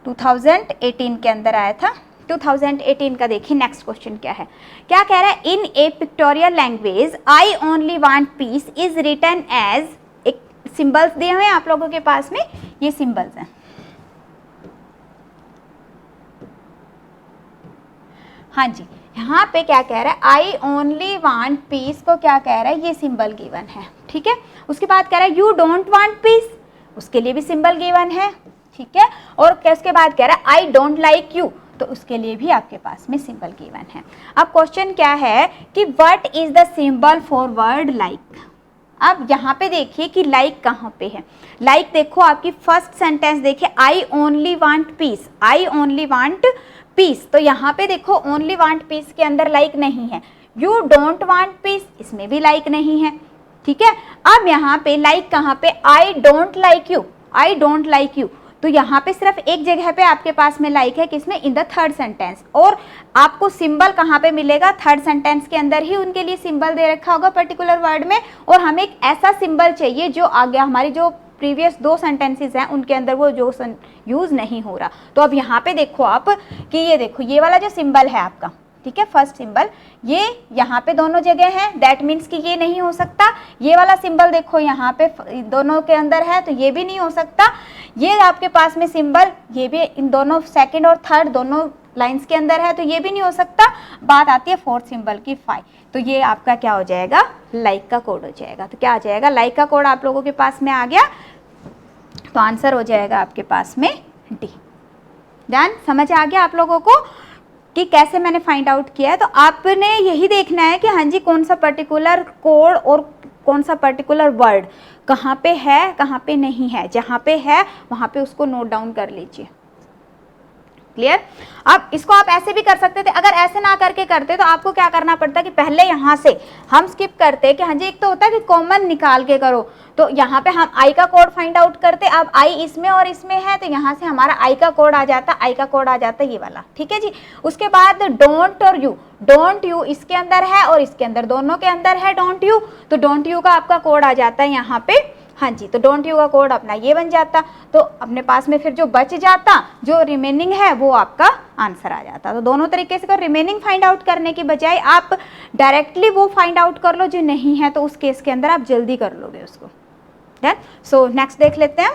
2018 के अंदर आया था। 2018 का देखिए नेक्स्ट क्वेश्चन क्या है, क्या कह रहा है, in a pictorial language I only want peace is written as, एक सिंबल्स दिए हुए हैं आप लोगों के पास में, ये सिंबल्स हैं, हाँ जी। यहाँ पे क्या कह रहा है, आई ओनली वांट पीस को क्या कह रहा है, ये सिंबल गिवन है, ठीक है। उसके बाद कह रहा है यू डोंट वांट पीस, उसके लिए भी सिंबल गिवन है, ठीक है। और उसके बाद कह रहा है आई डोंट लाइक यू, तो उसके लिए भी आपके पास में सिंबल गिवन है। अब क्वेश्चन क्या है कि what is the symbol for word like. अब यहाँ पे देखिए कि लाइक कहाँ पे है, लाइक देखो आपकी फर्स्ट सेंटेंस देखिए, आई ओनली वांट पीस, आई ओनली वांट पीस, तो यहाँ पे देखो ओनली वांट पीस के अंदर लाइक नहीं है। यू डोंट वांट पीस, इसमें भी लाइक नहीं है, ठीक है। अब यहाँ पे लाइक कहाँ पे, I don't like you, I don't like you, तो यहाँ पे सिर्फ एक जगह पे आपके पास में लाइक है, किसमें, इन द थर्ड सेंटेंस। और आपको सिंबल कहाँ पे मिलेगा, थर्ड सेंटेंस के अंदर ही उनके लिए सिंबल दे रखा होगा पर्टिकुलर वर्ड में, और हमें एक ऐसा सिंबल चाहिए जो आगे हमारी जो प्रीवियस 2 सेंटेंसेस हैं उनके अंदर वो जो यूज नहीं हो रहा। तो अब यहाँ पे देखो आप कि ये देखो ये वाला जो सिंबल है आपका, ठीक है, फर्स्ट सिंबल, ये यहाँ पे दोनों जगह है, दैट मीन्स कि ये नहीं हो सकता। ये वाला सिंबल देखो यहाँ पे दोनों के अंदर है, तो ये भी नहीं हो सकता। ये आपके पास में सिंबल, ये भी इन दोनों सेकंड और थर्ड दोनों लाइंस के अंदर है, तो ये भी नहीं हो सकता। बात आती है फोर्थ सिंबल की 5, तो ये आपका क्या हो जाएगा, लाइक का कोड हो जाएगा। तो क्या आ जाएगा, लाइक का कोड आप लोगों के पास में आ गया, तो आंसर हो जाएगा आपके पास में डी। डन, समझ आ गया आप लोगों को कि कैसे मैंने फाइंड आउट किया है। तो आपने यही देखना है कि हाँ जी कौन सा पर्टिकुलर कोड और कौन सा पर्टिकुलर वर्ड कहाँ पे है कहाँ पे नहीं है, जहाँ पे है वहाँ पे उसको नोट डाउन कर लीजिए। क्लियर। अब इसको आप ऐसे भी कर सकते थे, अगर ऐसे ना करके करते तो आपको क्या करना पड़ता कि पहले यहाँ से हम स्किप करते कि हाँ जी एक तो होता है कि कॉमन निकाल के करो, तो यहाँ पे हम आई का कोड फाइंड आउट करते। अब आई इसमें और इसमें है तो यहाँ से हमारा आई का कोड आ जाता, आई का कोड आ जाता ये वाला, ठीक है जी। उसके बाद डोंट और यू, डोंट यू इसके अंदर है और इसके अंदर दोनों के अंदर है डोंट यू, तो डोंट यू का आपका कोड आ जाता है यहाँ पे, हाँ जी। तो डोंट यू का कोड अपना ये बन जाता, तो अपने पास में फिर जो बच जाता, जो रिमेनिंग है वो आपका आंसर आ जाता। तो दोनों तरीके से रिमेनिंग फाइंड आउट करने की बजाय आप डायरेक्टली वो फाइंड आउट कर लो जो नहीं है, तो उस केस के अंदर आप जल्दी कर लोगे उसको। डन। सो नेक्स्ट देख लेते हैं।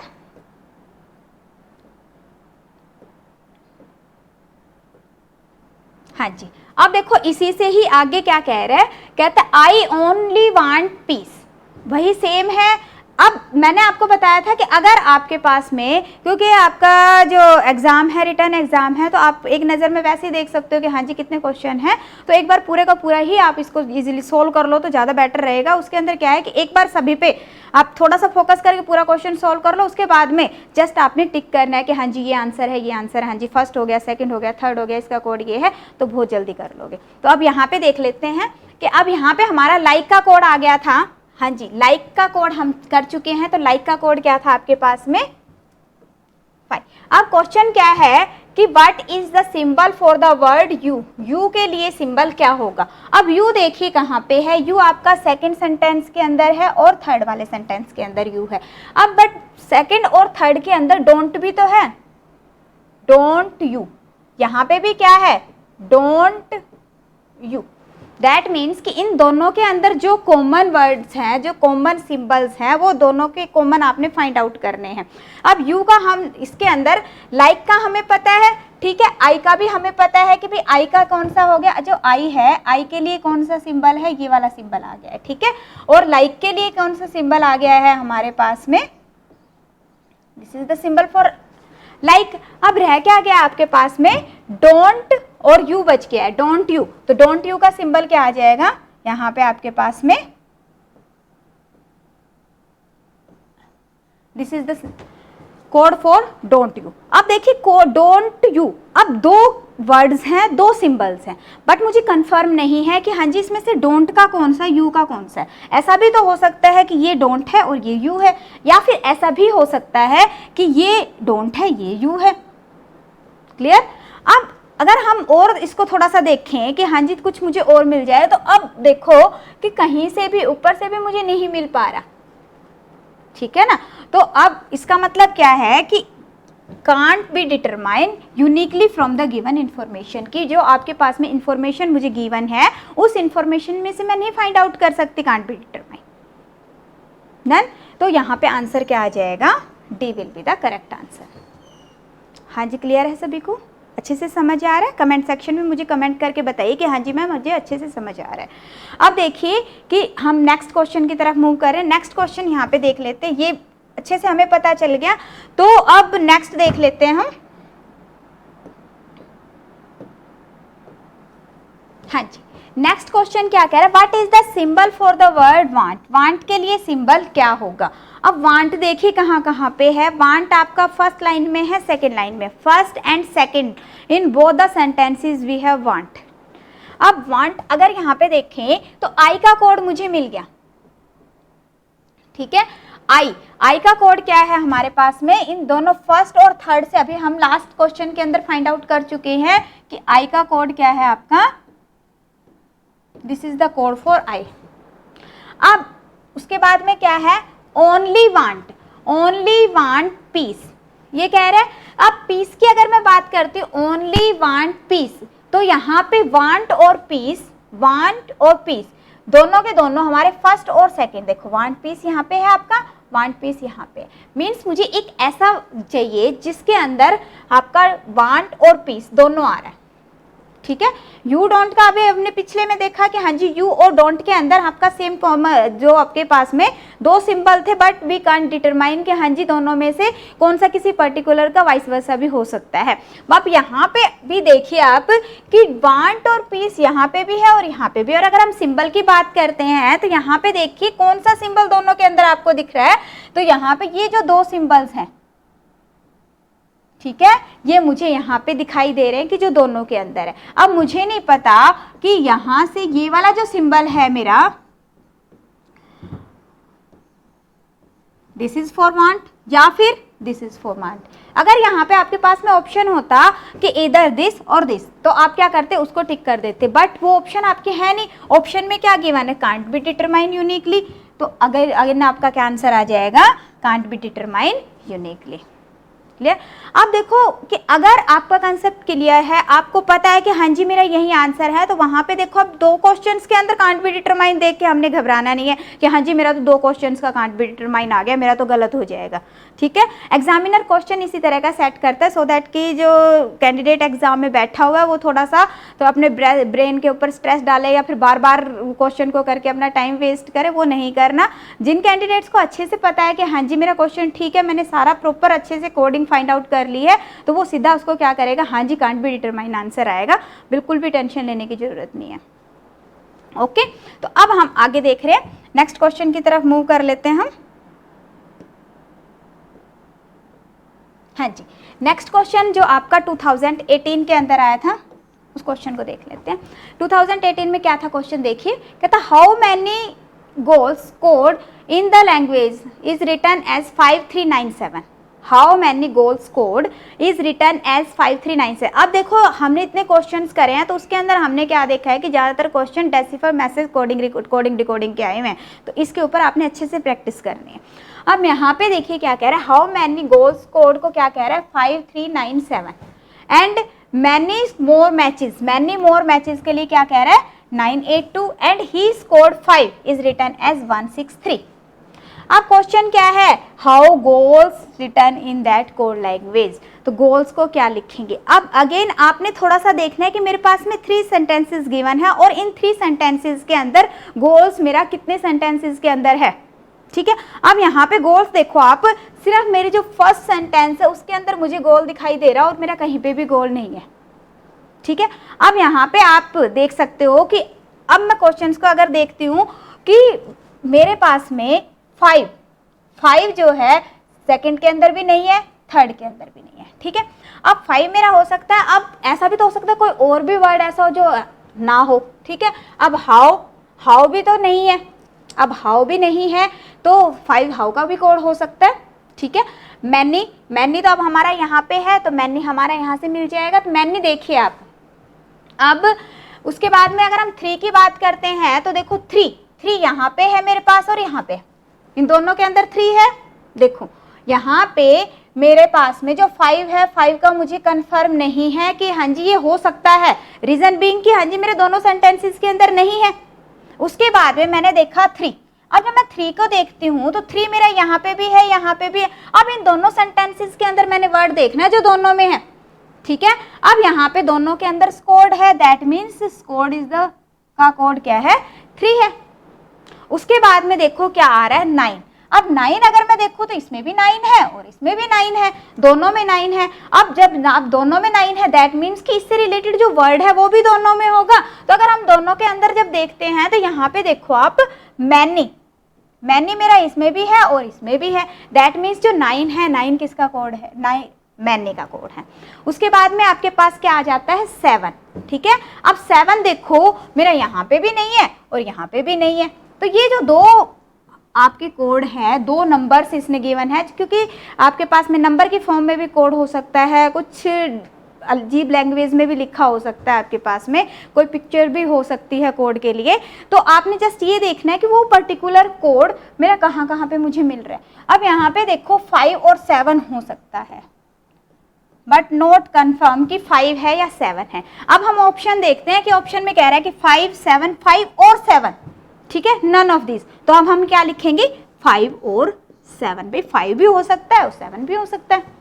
हाँ जी, अब देखो इसी से ही आगे क्या कह रहा है, कहता है आई ओनली वांट पीस, वही सेम है। अब मैंने आपको बताया था कि अगर आपके पास में, क्योंकि आपका जो एग्ज़ाम है रिटर्न एग्ज़ाम है, तो आप एक नज़र में वैसे ही देख सकते हो कि हाँ जी कितने क्वेश्चन हैं, तो एक बार पूरे का पूरा ही आप इसको इजीली सोल्व कर लो तो ज़्यादा बेटर रहेगा। उसके अंदर क्या है कि एक बार सभी पे आप थोड़ा सा फोकस करके पूरा क्वेश्चन सोल्व कर लो, उसके बाद में जस्ट आपने टिक करना है कि हाँ जी ये आंसर है, ये आंसर है, हाँ जी फर्स्ट हो गया, सेकंड हो गया, थर्ड हो गया, इसका कोड ये है, तो बहुत जल्दी कर लोगे। तो अब यहाँ पे देख लेते हैं कि अब यहाँ पे हमारा लाइक का कोड आ गया था। हाँ जी, लाइक का कोड हम कर चुके हैं, तो लाइक का कोड क्या था आपके पास में 5। अब क्वेश्चन क्या है कि what is the symbol for the word you, you के लिए सिंबल क्या होगा। अब यू देखिए कहाँ पे है, यू आपका सेकंड सेंटेंस के अंदर है और थर्ड वाले सेंटेंस के अंदर यू है। अब बट सेकंड और थर्ड के अंदर डोंट भी तो है, डोंट यू, यहाँ पे भी क्या है डोंट यू। दैट मीन्स कि इन दोनों के अंदर जो कॉमन वर्ड्स हैं, जो कॉमन सिंबल्स हैं, वो दोनों के कॉमन आपने फाइंड आउट करने हैं। अब यू का हम इसके अंदर लाइक का हमें पता है, ठीक है, आई का भी हमें पता है कि भाई आई का कौन सा हो गया, जो आई है आई के लिए कौन सा सिंबल है, ये वाला सिंबल आ गया है, ठीक है। और लाइक के लिए कौन सा सिंबल आ गया है हमारे पास में, this is the symbol for like. अब रह क्या गया आपके पास में, डोंट और यू बच गया है, डोंट यू। तो डोंट यू का सिंबल क्या आ जाएगा यहाँ पे आपके पास में, this is the code for don't you. अब देखिए डोंट यू, अब दो वर्ड्स हैं, दो सिंबल्स हैं, बट मुझे कंफर्म नहीं है कि हाँ जी इसमें से डोंट का कौन सा, यू का कौन सा है। ऐसा भी तो हो सकता है कि ये डोंट है और ये यू है, या फिर ऐसा भी हो सकता है कि ये डोंट है ये यू है। क्लियर। अब अगर हम और इसको थोड़ा सा देखें कि हाँ जी कुछ मुझे और मिल जाए, तो अब देखो कि कहीं से भी ऊपर से भी मुझे नहीं मिल पा रहा, ठीक है ना। तो अब इसका मतलब क्या है कि can't be determine uniquely from the given information, की जो आपके पास में इंफॉर्मेशन मुझे गिवन है उस इंफॉर्मेशन में से मैं नहीं फाइंड आउट कर सकती, कांट बी डिटरमाइन। डन। तो यहाँ पे आंसर क्या आ जाएगा, D will be the correct answer. हाँ जी क्लियर है सभी को, अच्छे से समझ आ रहा है। कमेंट सेक्शन में मुझे कमेंट करके बताइए कि हाँ जी मैम मुझे अच्छे से समझ आ रहा है। अब देखिए कि हम नेक्स्ट क्वेश्चन की तरफ मूव करें। नेक्स्ट क्वेश्चन यहाँ पे देख लेते हैं, ये अच्छे से हमें पता चल गया। तो अब नेक्स्ट देख लेते हैं हम। हाँ जी, नेक्स्ट क्वेश्चन क्या कह रहा है, what is the symbol for the word want, want के लिए सिंबल क्या होगा। अब वांट देखिए कहाँ कहाँ पे है, वांट आपका फर्स्ट लाइन में है, सेकेंड लाइन में, first and second in both the sentences we have want. अब वांट अगर यहाँ पे देखें तो आई का कोड मुझे मिल गया, ठीक है। आई का कोड क्या है हमारे पास में, इन दोनों फर्स्ट और थर्ड से अभी हम लास्ट क्वेश्चन के अंदर फाइंड आउट कर चुके हैं कि आई का कोड क्या है आपका, this is the code for I. अब उसके बाद में क्या है, only want, only want piece, ये कह रहा है। अब पीस की अगर मैं बात करती हूँ, ओनली वांट पीस, तो यहाँ पे वांट और पीस, वांट और पीस दोनों के दोनों हमारे फर्स्ट और सेकंड, देखो वांट पीस यहाँ पे है आपका, वांट पीस यहाँ पे, मीन्स मुझे एक ऐसा चाहिए जिसके अंदर आपका वांट और पीस दोनों आ रहा है, ठीक है। यू डोंट का अभी हमने पिछले में देखा कि हाँ जी यू और डोंट के अंदर आपका सेम जो आपके पास में दो सिंबल थे, बट वी कांट डिटरमाइन कि हाँ जी दोनों में से कौन सा किसी पर्टिकुलर का वाइस वर्सा भी हो सकता है। अब यहाँ पे भी देखिए आप कि वांट और पीस यहाँ पे भी है और यहाँ पे भी। और अगर हम सिंबल की बात करते हैं तो यहाँ पे देखिए कौन सा सिंबल दोनों के अंदर आपको दिख रहा है, तो यहाँ पे ये जो दो सिंबल्स हैं, ठीक है, ये मुझे यहाँ पे दिखाई दे रहे हैं कि जो दोनों के अंदर है। अब मुझे नहीं पता कि यहाँ से ये वाला जो सिंबल है मेरा, दिस इज फॉर वांट या फिर दिस इज फॉर वांट। अगर यहाँ पे आपके पास में ऑप्शन होता कि इधर दिस और दिस, तो आप क्या करते, उसको टिक कर देते, बट वो ऑप्शन आपके है नहीं। ऑप्शन में क्या गिवन है, कांट बी डिटरमाइन यूनिकली। तो अगर आपका क्या आंसर आ जाएगा, can't be determine uniquely. Clear. अब देखो कि अगर आपका कंसेप्ट क्लियर है, आपको पता है कि हाँ जी मेरा यही आंसर है, तो वहां पे देखो अब 2 क्वेश्चंस के अंदर कांट बी डिटरमाइन देख के हमने घबराना नहीं है कि हाँ जी मेरा तो 2 क्वेश्चंस का कांट बी डिटरमाइन आ गया, मेरा तो गलत हो जाएगा, ठीक है। एग्जामिनर क्वेश्चन इसी तरह का सेट करता है सो दैट कि जो कैंडिडेट एग्जाम में बैठा हुआ है वो थोड़ा सा तो अपने ब्रेन के ऊपर स्ट्रेस डाले या फिर बार बार क्वेश्चन को करके अपना टाइम वेस्ट करे, वो नहीं करना। जिन कैंडिडेट्स को अच्छे से पता है कि हाँ जी मेरा क्वेश्चन ठीक है, मैंने सारा प्रॉपर अच्छे से कोडिंग फाइंड आउट कर ली है, तो वो सीधा उसको क्या करेगा, हाँ जी कांट बी डिटरमाइन आंसर आएगा, बिल्कुल भी टेंशन लेने की जरूरत नहीं है। ओके, तो अब हम आगे देख रहे हैं, नेक्स्ट क्वेश्चन की तरफ मूव कर लेते हैं हम। हाँ जी, नेक्स्ट क्वेश्चन जो आपका 2018 के अंदर आया था उस क्वेश्चन को देख लेते हैं। 2018 में क्या था क्वेश्चन, देखिए कहता how many goals code in the language is written as 5397। How many goals code is written as 5397। अब देखो हमने इतने क्वेश्चंस करे हैं तो उसके अंदर हमने क्या देखा है कि ज़्यादातर question decipher message coding decoding के आए हुए हैं, तो इसके ऊपर आपने अच्छे से प्रैक्टिस करनी है। अब यहाँ पे देखिए क्या कह रहा है, हाउ मैनी गोल्स कोड को क्या कह रहा है 5397 एंड मैनी मोर मैचेस के लिए क्या कह रहा है 982 and he scored 5 is written as 163। अब क्वेश्चन क्या है, how goals written in that code language, तो गोल्स को क्या लिखेंगे। अब अगेन आपने थोड़ा सा देखना है कि मेरे पास में 3 सेंटेंसेस गिवन है और इन 3 सेंटेंसेस के अंदर गोल्स मेरा कितने सेंटेंसेस के अंदर है, ठीक है। अब यहाँ पे गोल्स देखो आप, सिर्फ मेरी जो फर्स्ट सेंटेंस है उसके अंदर मुझे गोल दिखाई दे रहा है और मेरा कहीं पे भी गोल नहीं है, ठीक है। अब यहाँ पे आप देख सकते हो कि अब मैं क्वेश्चंस को अगर देखती हूँ कि मेरे पास में 5 जो है सेकंड के अंदर भी नहीं है, थर्ड के अंदर भी नहीं है, ठीक है। अब 5 मेरा हो सकता है, अब ऐसा भी तो हो सकता है कोई और भी वर्ड ऐसा हो जो ना हो, ठीक है। अब हाउ भी तो नहीं है, अब हाउ भी नहीं है तो 5 हाउ का भी कोड हो सकता है, ठीक है। मैनी तो अब हमारा यहाँ पे है तो मैनी हमारा यहाँ से मिल जाएगा, तो मैनी देखिए आप। अब उसके बाद में अगर हम 3 की बात करते हैं तो देखो 3 यहाँ पे है मेरे पास और यहाँ पे, इन दोनों के अंदर 3 है। देखो यहाँ पे मेरे पास में जो 5 है, 5 का मुझे कंफर्म नहीं है कि हाँ जी ये हो सकता है, रीजन बीइंग कि हाँ जी मेरे दोनों सेंटेंसेस के अंदर नहीं है। उसके बाद में मैंने देखा 3, अब जब मैं 3 को देखती हूँ तो 3 मेरा यहाँ पे भी है, यहाँ पे भी है। अब इन दोनों सेंटेंसेस के अंदर मैंने वर्ड देखना है जो दोनों में है, ठीक है। अब यहाँ पे दोनों के अंदर स्कोर्ड है, that means scored is the का कोड क्या है 3 है। उसके बाद में देखो क्या आ रहा है 9। अब 9 अगर मैं देखूँ तो इसमें भी 9 है और इसमें भी 9 है, दोनों में 9 है। अब जब आप दोनों में 9 है दैट मीन्स कि इससे रिलेटेड जो वर्ड है वो भी दोनों में होगा। तो अगर हम दोनों के अंदर जब देखते हैं तो यहाँ पे देखो आप मैनी मेरा इसमें भी है और इसमें भी है, दैट मीन्स जो 9 है, 9 किसका कोड है, 9 मैनी का कोड है। उसके बाद में आपके पास क्या आ जाता है 7, ठीक है। अब 7 देखो मेरा यहाँ पे भी नहीं है और यहाँ पे भी नहीं है, तो ये जो 2 आपके कोड है, 2 नंबर्स इसने गिवन है, क्योंकि आपके पास में नंबर की फॉर्म में भी कोड हो सकता है, कुछ अजीब लैंग्वेज में भी लिखा हो सकता है, आपके पास में कोई पिक्चर भी हो सकती है कोड के लिए। तो आपने जस्ट ये देखना है कि वो पर्टिकुलर कोड मेरा कहाँ कहाँ पे मुझे मिल रहा है। अब यहाँ पे देखो 5 और 7 हो सकता है, बट नॉट कन्फर्म कि 5 है या 7 है। अब हम ऑप्शन देखते हैं कि ऑप्शन में कह रहा है कि 5, 7, 5 और 7, ठीक है, नन ऑफ दिस। तो अब हम क्या लिखेंगे 5 और 7, भाई 5 भी हो सकता है और 7 भी हो सकता है।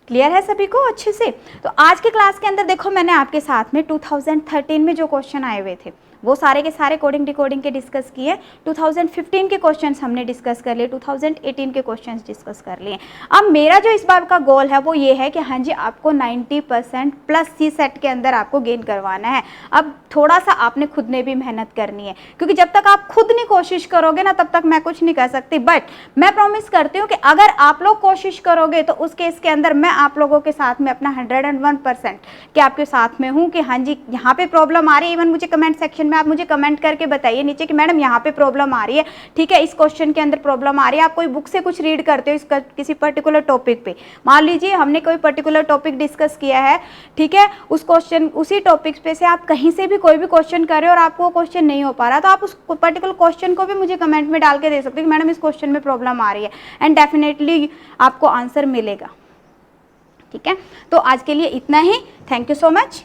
क्लियर है सभी को अच्छे से। तो आज के क्लास के अंदर देखो मैंने आपके साथ में 2013 में जो क्वेश्चन आए हुए थे वो सारे के सारे कोडिंग डिकोडिंग के डिस्कस किए। 2015 के क्वेश्चंस हमने डिस्कस कर लिए, 2018 के क्वेश्चंस डिस्कस कर लिए। अब मेरा जो इस बार का गोल है वो ये है कि हाँ जी आपको 90% प्लस सी सेट के अंदर आपको गेन करवाना है। अब थोड़ा सा आपने खुद ने भी मेहनत करनी है, क्योंकि जब तक आप खुद नहीं कोशिश करोगे ना तब तक मैं कुछ नहीं कर सकती। बट मैं प्रॉमिस करती हूँ कि अगर आप लोग कोशिश करोगे तो उस केस के अंदर मैं आप लोगों के साथ में अपना 101% के आपके साथ में हूँ कि हाँ जी यहाँ पे प्रॉब्लम आ रही है। इवन मुझे कमेंट सेक्शन में आप मुझे कमेंट करके बताइए नीचे कि मैडम यहाँ पे प्रॉब्लम आ रही है, ठीक है, इस क्वेश्चन के अंदर प्रॉब्लम आ रही है। आप कोई बुक से कुछ रीड करते हो इसका किसी पर्टिकुलर टॉपिक पे, मान लीजिए हमने कोई पर्टिकुलर टॉपिक डिस्कस किया है, ठीक है, उस क्वेश्चन उसी टॉपिक पे से आप कहीं से भी कोई भी क्वेश्चन कर रहे हो और आपको वो क्वेश्चन नहीं हो पा रहा, तो आप उस पर्टिकुलर क्वेश्चन को भी मुझे कमेंट में डाल के दे सकते हो कि मैडम इस क्वेश्चन में प्रॉब्लम आ रही है, एंड डेफिनेटली आपको आंसर मिलेगा। ठीक है, तो आज के लिए इतना ही। Thank you so much.